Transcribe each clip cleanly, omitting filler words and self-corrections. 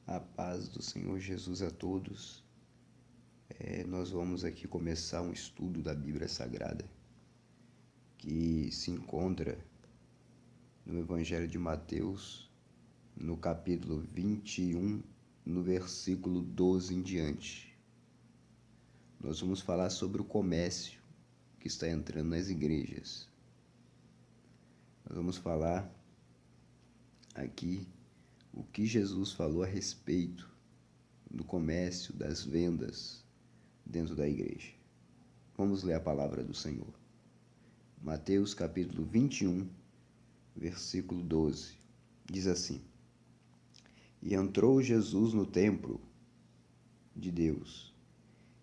A paz do Senhor Jesus a todos. Nós vamos aqui começar um estudo da Bíblia Sagrada que se encontra no Evangelho de Mateus, no capítulo 21, no versículo 12 em diante. Nós vamos falar sobre o comércio que está entrando nas igrejas. Nós vamos falar aqui o que Jesus falou a respeito do comércio, das vendas dentro da igreja. Vamos ler a palavra do Senhor. Mateus capítulo 21, versículo 12. Diz assim: E entrou Jesus no templo de Deus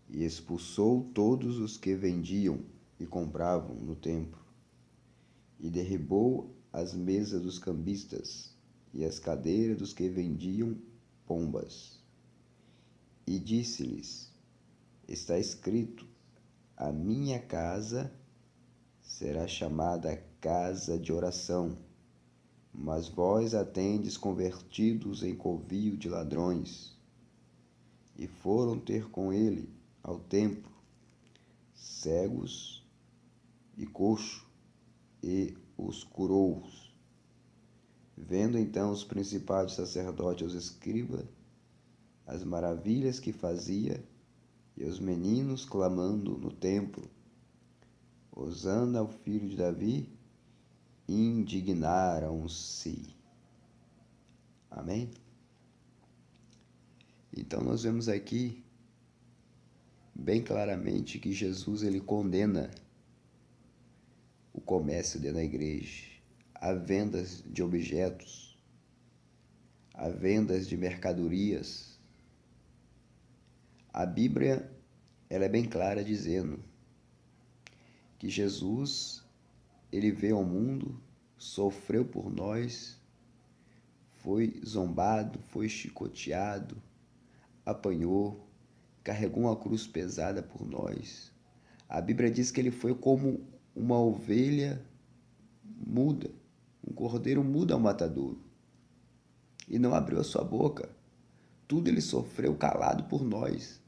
e expulsou todos os que vendiam e compravam no templo, e derribou as mesas dos cambistas e as cadeiras dos que vendiam pombas. E disse-lhes: Está escrito, a minha casa será chamada casa de oração, mas vós a tendes convertidos em covil de ladrões. E foram ter com ele ao templo cegos e coxo, e os curou. Vendo então os principais sacerdotes e os escribas as maravilhas que fazia, e os meninos clamando no templo, Hosana ao filho de Davi, indignaram-se. Amém? Então nós vemos aqui bem claramente que Jesus ele condena o comércio dentro da igreja, a vendas de objetos, a vendas de mercadorias. A Bíblia ela é bem clara dizendo que Jesus ele veio ao mundo, sofreu por nós, foi zombado, foi chicoteado, apanhou, carregou uma cruz pesada por nós. A Bíblia diz que ele foi como uma ovelha muda, um cordeiro mudo ao matadouro, e não abriu a sua boca. Tudo ele sofreu calado por nós.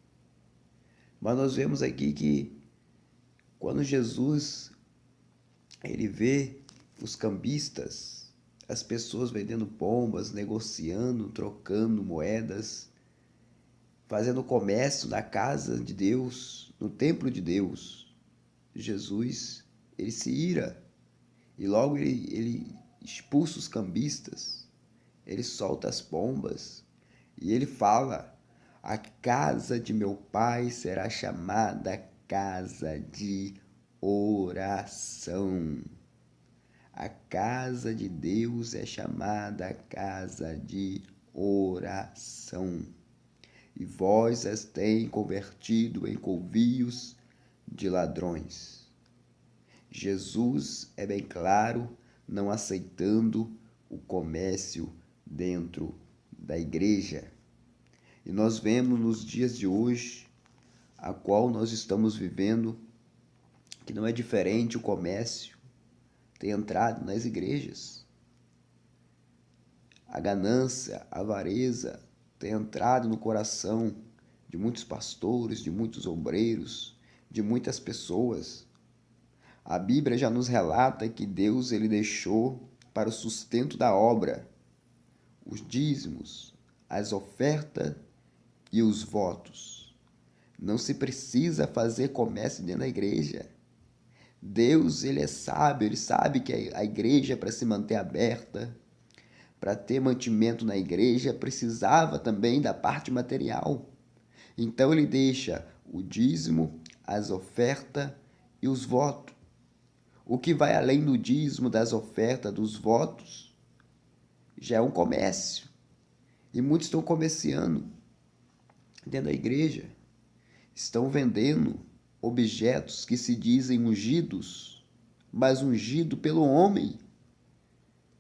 Mas nós vemos aqui que quando Jesus ele vê os cambistas, as pessoas vendendo pombas, negociando, trocando moedas, fazendo comércio na casa de Deus, no templo de Deus, Jesus ele se ira e logo ele expulsa os cambistas, ele solta as pombas e ele fala: a casa de meu pai será chamada casa de oração. A casa de Deus é chamada casa de oração. E vós as tem convertido em covios de ladrões. Jesus é bem claro, não aceitando o comércio dentro da igreja. E nós vemos nos dias de hoje, a qual nós estamos vivendo, que não é diferente o comércio ter entrado nas igrejas. A ganância, a avareza tem entrado no coração de muitos pastores, de muitos obreiros, de muitas pessoas. A Bíblia já nos relata que Deus ele deixou para o sustento da obra os dízimos, as ofertas e os votos. Não se precisa fazer comércio dentro da igreja. Deus ele é sábio, ele sabe que a igreja, para se manter aberta, para ter mantimento na igreja, precisava também da parte material. Então ele deixa o dízimo, as ofertas e os votos. O que vai além do dízimo, das ofertas, dos votos, já é um comércio. E muitos estão comerciando dentro da igreja. Estão vendendo objetos que se dizem ungidos, mas ungido pelo homem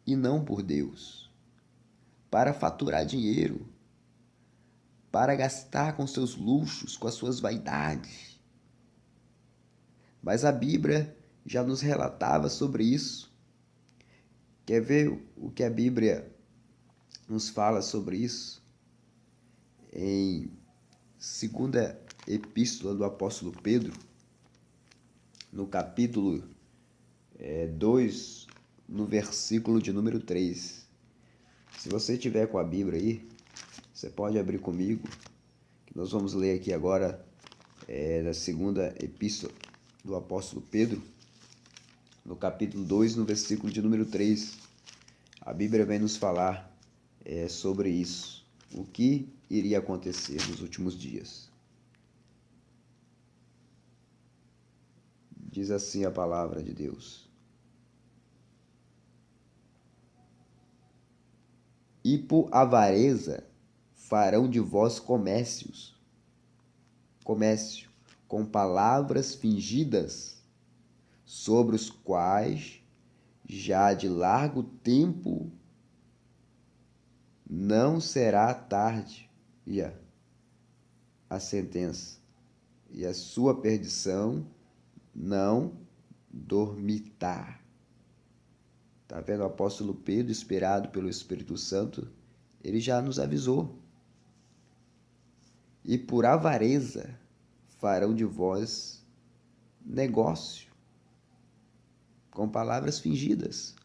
e não por Deus, para faturar dinheiro, para gastar com seus luxos, com as suas vaidades. Mas a Bíblia já nos relatava sobre isso. Quer ver o que a Bíblia nos fala sobre isso? em segunda epístola do apóstolo Pedro, no capítulo 2, no versículo de número 3. Se você tiver com a Bíblia aí, você pode abrir comigo, que nós vamos ler aqui agora da segunda epístola do apóstolo Pedro, no capítulo 2, no versículo de número 3. A Bíblia vem nos falar sobre isso, o que iria acontecer nos últimos dias. Diz assim a palavra de Deus: e por avareza farão de vós comércio, com palavras fingidas, sobre os quais já de largo tempo não será tarde a sentença, e a sua perdição não dormitar. Está vendo? O apóstolo Pedro, inspirado pelo Espírito Santo, ele já nos avisou. E por avareza farão de vós negócio, com palavras fingidas.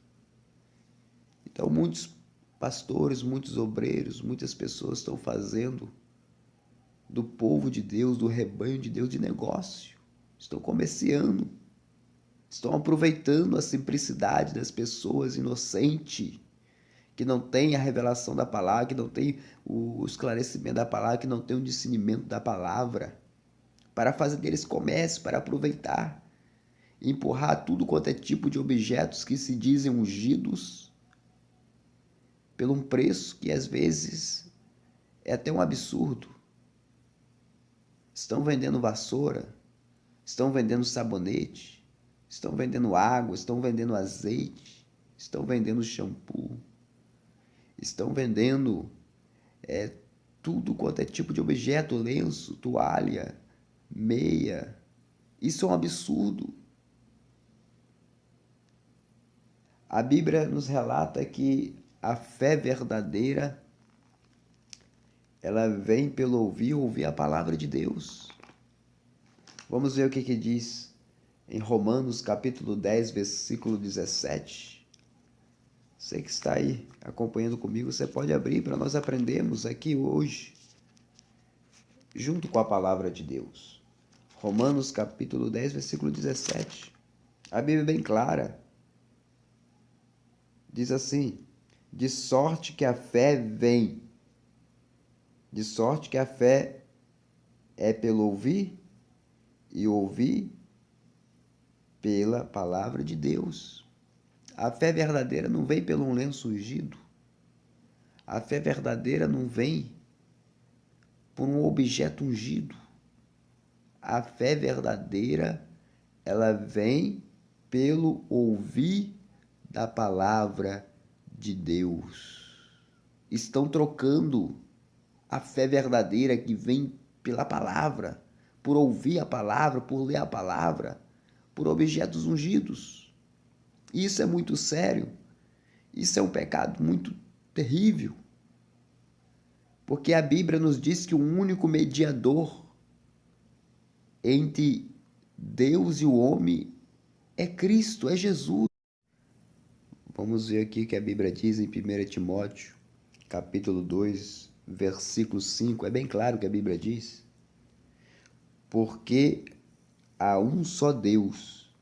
Então, muitos pastores, muitos obreiros, muitas pessoas estão fazendo do povo de Deus, do rebanho de Deus, de negócio. Estão comerciando. Estão aproveitando a simplicidade das pessoas inocentes, que não tem a revelação da palavra, que não tem o esclarecimento da palavra, que não tem o discernimento da palavra, para fazer deles comércio, para aproveitar, empurrar tudo quanto é tipo de objetos que se dizem ungidos, por um preço que às vezes é até um absurdo. Estão vendendo vassoura, estão vendendo sabonete, estão vendendo água, estão vendendo azeite, estão vendendo shampoo, estão vendendo tudo quanto é tipo de objeto, lenço, toalha, meia. Isso é um absurdo. A Bíblia nos relata que a fé verdadeira, ela vem pelo ouvir a palavra de Deus. Vamos ver o que diz em Romanos capítulo 10, versículo 17. Você que está aí acompanhando comigo, você pode abrir para nós aprendermos aqui hoje, junto com a palavra de Deus. Romanos capítulo 10, versículo 17. A Bíblia é bem clara. Diz assim: de sorte que a fé vem. De sorte que a fé é pelo ouvir, e ouvir pela palavra de Deus. A fé verdadeira não vem pelo um lenço ungido. A fé verdadeira não vem por um objeto ungido. A fé verdadeira, ela vem pelo ouvir da palavra de Deus. Estão trocando a fé verdadeira que vem pela palavra, por ouvir a palavra, por ler a palavra, por objetos ungidos. Isso é muito sério. Isso é um pecado muito terrível. Porque a Bíblia nos diz que o único mediador entre Deus e o homem é Cristo, é Jesus. Vamos ver aqui o que a Bíblia diz em 1 Timóteo, capítulo 2, versículo 5. É bem claro o que a Bíblia diz. Porque há um só Deus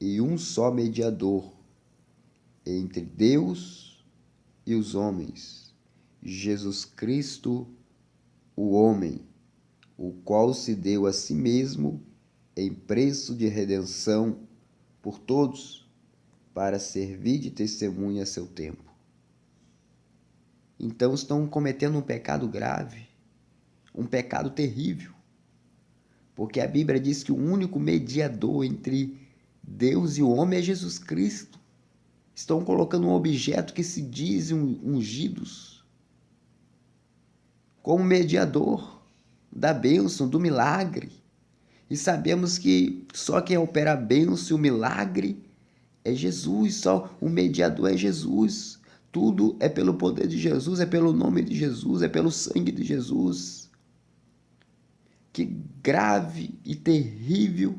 e um só mediador entre Deus e os homens, Jesus Cristo, o homem, o qual se deu a si mesmo em preço de redenção por todos, para servir de testemunha a seu tempo. Então estão cometendo um pecado grave, um pecado terrível, porque a Bíblia diz que o único mediador entre Deus e o homem é Jesus Cristo. Estão colocando um objeto que se dizem ungidos como mediador da bênção, do milagre. E sabemos que só quem opera a bênção e o milagre é Jesus, só o mediador é Jesus. Tudo é pelo poder de Jesus, é pelo nome de Jesus, é pelo sangue de Jesus. Que grave e terrível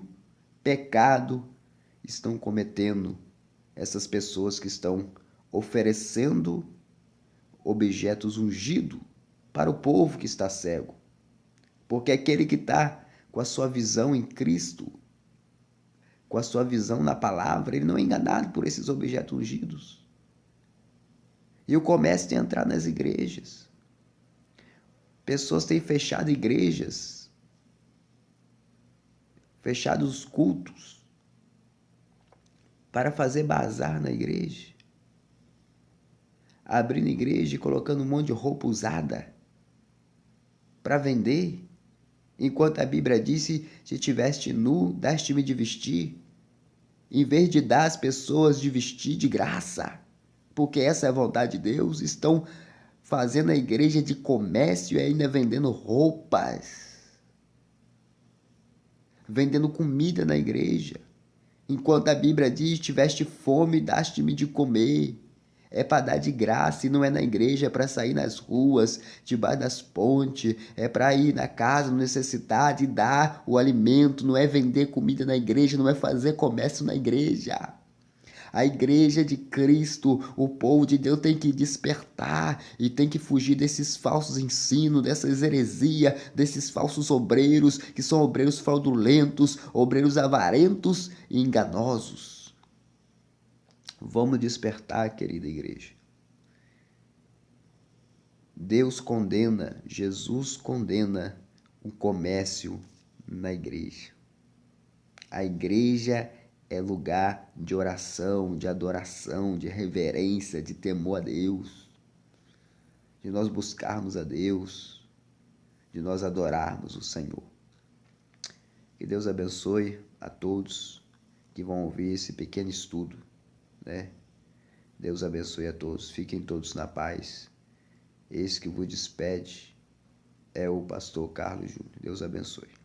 pecado estão cometendo essas pessoas que estão oferecendo objetos ungidos para o povo que está cego. Porque aquele que está com a sua visão em Cristo, com a sua visão na palavra, ele não é enganado por esses objetos ungidos. E o comércio tem entrar nas igrejas. Pessoas têm fechado igrejas, fechado os cultos, para fazer bazar na igreja. Abrindo igreja e colocando um monte de roupa usada para vender. Enquanto a Bíblia disse, se tiveste nu, dás-te-me de vestir. Em vez de dar às pessoas de vestir de graça, porque essa é a vontade de Deus, estão fazendo a igreja de comércio e ainda vendendo roupas. Vendendo comida na igreja. Enquanto a Bíblia diz, tiveste fome, daste-me de comer. É para dar de graça e não é na igreja, é para sair nas ruas, debaixo das pontes, é para ir na casa, no necessitado e dar o alimento, não é vender comida na igreja, não é fazer comércio na igreja. A igreja de Cristo, o povo de Deus tem que despertar e tem que fugir desses falsos ensinos, dessas heresias, desses falsos obreiros, que são obreiros fraudulentos, obreiros avarentos e enganosos. Vamos despertar, querida igreja. Deus condena, Jesus condena o comércio na igreja. A igreja é lugar de oração, de adoração, de reverência, de temor a Deus, de nós buscarmos a Deus, de nós adorarmos o Senhor. Que Deus abençoe a todos que vão ouvir esse pequeno estudo, né? Deus abençoe a todos, fiquem todos na paz. Esse que vos despede é o pastor Carlos Júnior. Deus abençoe.